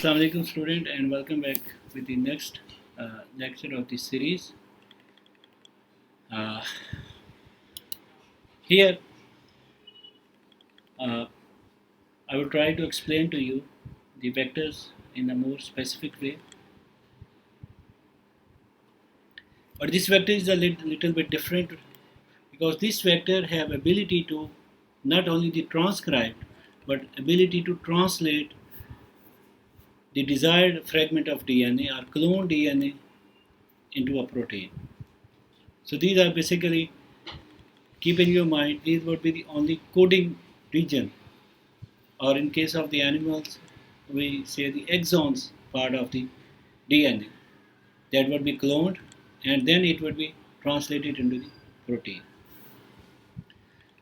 Assalamu alaikum student, and welcome back with the next lecture of this series. Uh, Here uh, I will try to explain to you the vectors in a more specific way. But this vector is a little bit different because this vector have ability to not only the transcribe but ability to translate the desired fragment of DNA or clone DNA into a protein. So these are basically, keep in your mind, these would be the only coding region, or in case of the animals we say the exons part of the DNA that would be cloned and then it would be translated into the protein.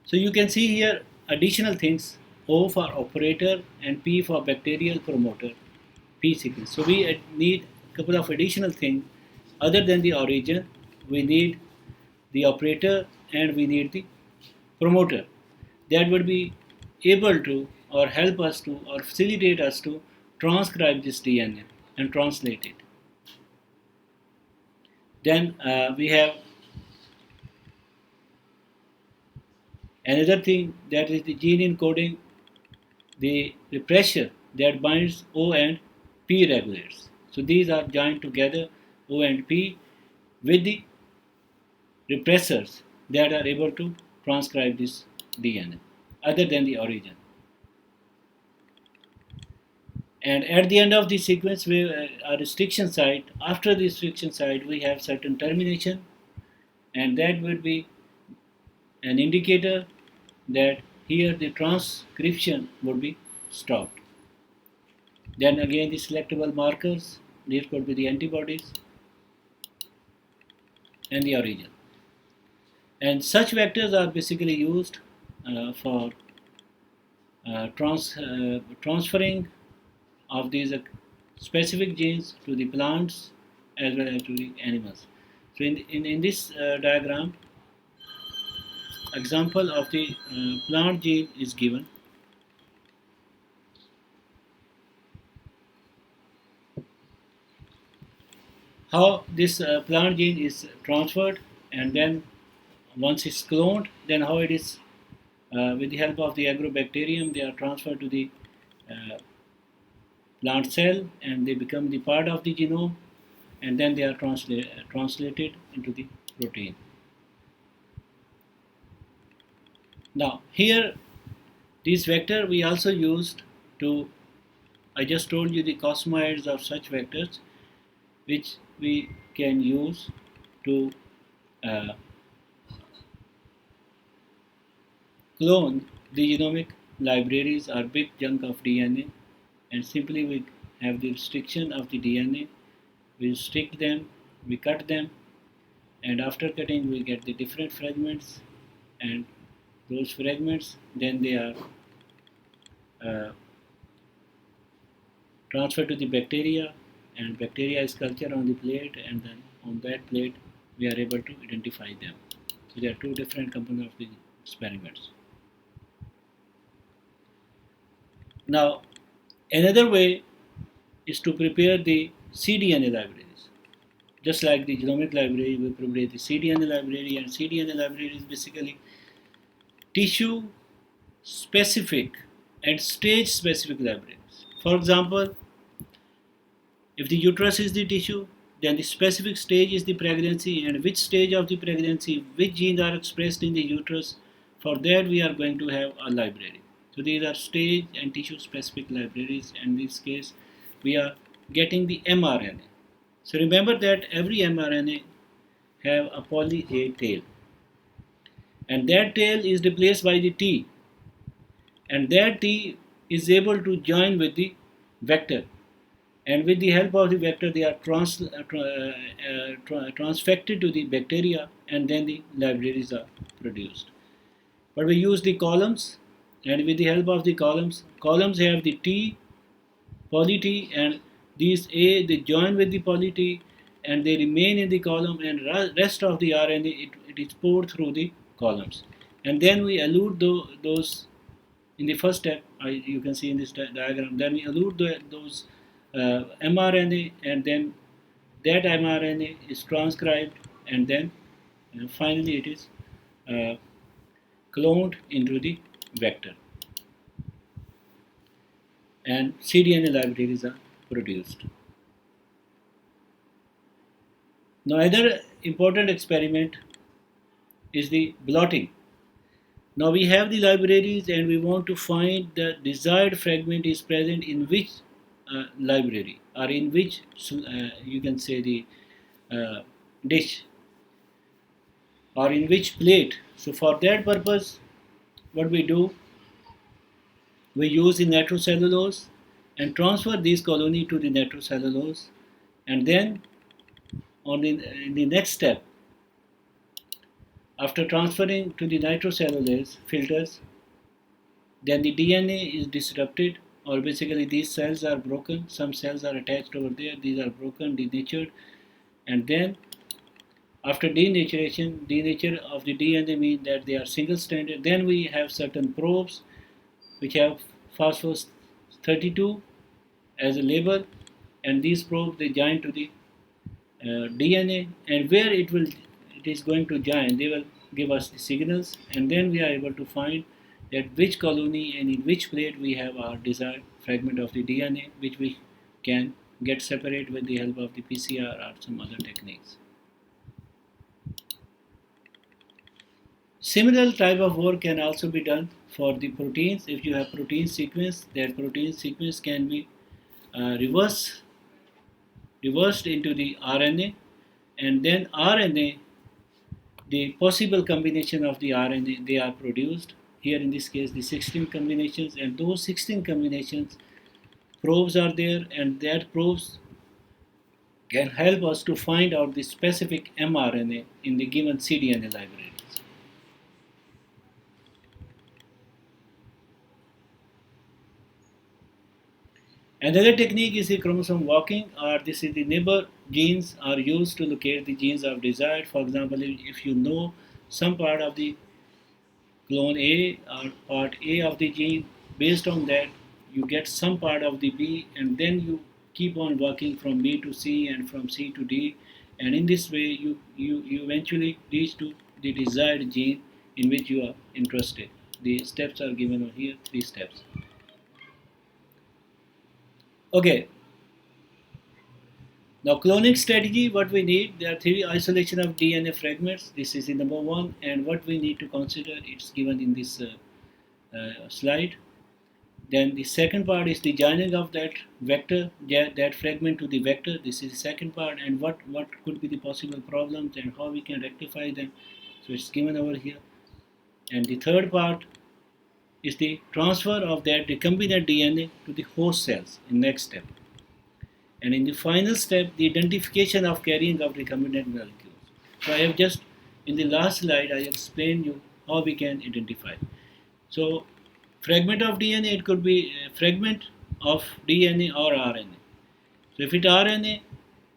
So you can see here additional things: O for operator and P for bacterial promoter, P sequence. So we need a couple of additional things other than the origin. We need the operator and we need the promoter that would be able to or help us to or facilitate us to transcribe this DNA and translate it. Then we have another thing, that is the gene encoding the repressor that binds O and P regulators. So these are joined together, O and P, with the repressors that are able to transcribe this DNA other than the origin. And at the end of the sequence, we a restriction site. After the restriction site, we have certain termination, and that would be an indicator that here the transcription would be stopped. Then again, the selectable markers. These could be the antibodies and the origin. And such vectors are basically used for transferring of these specific genes to the plants as well as to the animals. So in this diagram, example of the plant gene is given. How this plant gene is transferred, and then once it's cloned, then how it is with the help of the agrobacterium, they are transferred to the plant cell and they become the part of the genome, and then they are translated into the protein. Now here, this vector we also used to, I just told you the cosmoids of such vectors which we can use to clone the genomic libraries or big chunk of DNA, and simply we have the restriction of the DNA, we restrict them, we cut them, and after cutting we get the different fragments, and those fragments then they are transferred to the bacteria, and bacteria is cultured on the plate, and then on that plate we are able to identify them. So there are two different components of the experiments. Now another way is to prepare the cDNA libraries. Just like the genomic library, we prepare the cDNA library, and cDNA library is basically tissue specific and stage specific libraries. For example, if the uterus is the tissue, then the specific stage is the pregnancy, and which stage of the pregnancy, which genes are expressed in the uterus. For that we are going to have a library. So these are stage and tissue specific libraries, and in this case we are getting the mRNA. So remember that every mRNA have a poly A tail, and that tail is replaced by the T, and that T is able to join with the vector, and with the help of the vector they are transfected to the bacteria, and then the libraries are produced. But we use the columns, and with the help of the columns have the T, poly T, and these A they join with the poly T and they remain in the column, and rest of the RNA it is poured through the columns, and then we elute those in the first step. You can see in this diagram, then we elute those mRNA, and then that mRNA is transcribed, and then finally it is uh, cloned into the vector, and cDNA libraries are produced. Now, another important experiment is the blotting. Now we have the libraries and we want to find the desired fragment is present in which library, or in which you can say the uh, dish, or in which plate. So for that purpose, what we do, we use the nitrocellulose and transfer this colony to the nitrocellulose, and then in the next step, after transferring to the nitrocellulose filters, then the DNA is disrupted, or basically these cells are broken. Some cells are attached over there, these are broken, denatured, and then after denaturation, denature of the DNA means that they are single stranded. Then we have certain probes which have phosphorus 32 as a label, and these probes they join to the DNA, and where it is going to join, they will give us the signals, and then we are able to find that which colony and in which plate we have our desired fragment of the DNA, which we can get separate with the help of the PCR or some other techniques. Similar type of work can also be done for the proteins. If you have protein sequence, that protein sequence can be reversed into the RNA, and then RNA, the possible combination of the RNA, they are produced. Here in this case, the 16 combinations, and those 16 combinations probes are there, and that probes can help us to find out the specific mRNA in the given cDNA libraries. Another technique is the chromosome walking, or this is the neighbor genes are used to locate the genes of desired. For example, if you know some part of the clone A or part A of the gene, based on that you get some part of the B, and then you keep on working from B to C and from C to D, and in this way you eventually reach to the desired gene in which you are interested. The steps are given over here, 3 steps. Okay, now cloning strategy, what we need, there are 3 isolation of DNA fragments. This is the number 1, and what we need to consider, it's given in this slide. Then the second part is the joining of that vector, that fragment to the vector. This is the second part, and what could be the possible problems and how we can rectify them. So it's given over here. And the third part is the transfer of that recombinant DNA to the host cells in next step. And in the final step, the identification of carrying of recombinant molecules. So I have just, in the last slide, I explained you how we can identify. So fragment of DNA, it could be a fragment of DNA or RNA. So if it RNA,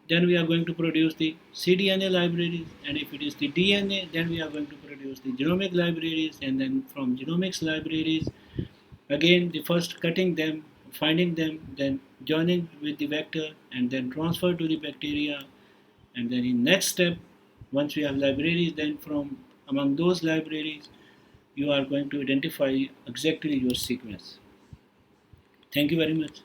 then we are going to produce the cDNA libraries, and if it is the DNA, then we are going to produce the genomic libraries, and then from genomics libraries, again the first cutting them, finding them, then joining with the vector, and then transfer to the bacteria, and then in next step, once we have libraries, then from among those libraries, you are going to identify exactly your sequence. Thank you very much.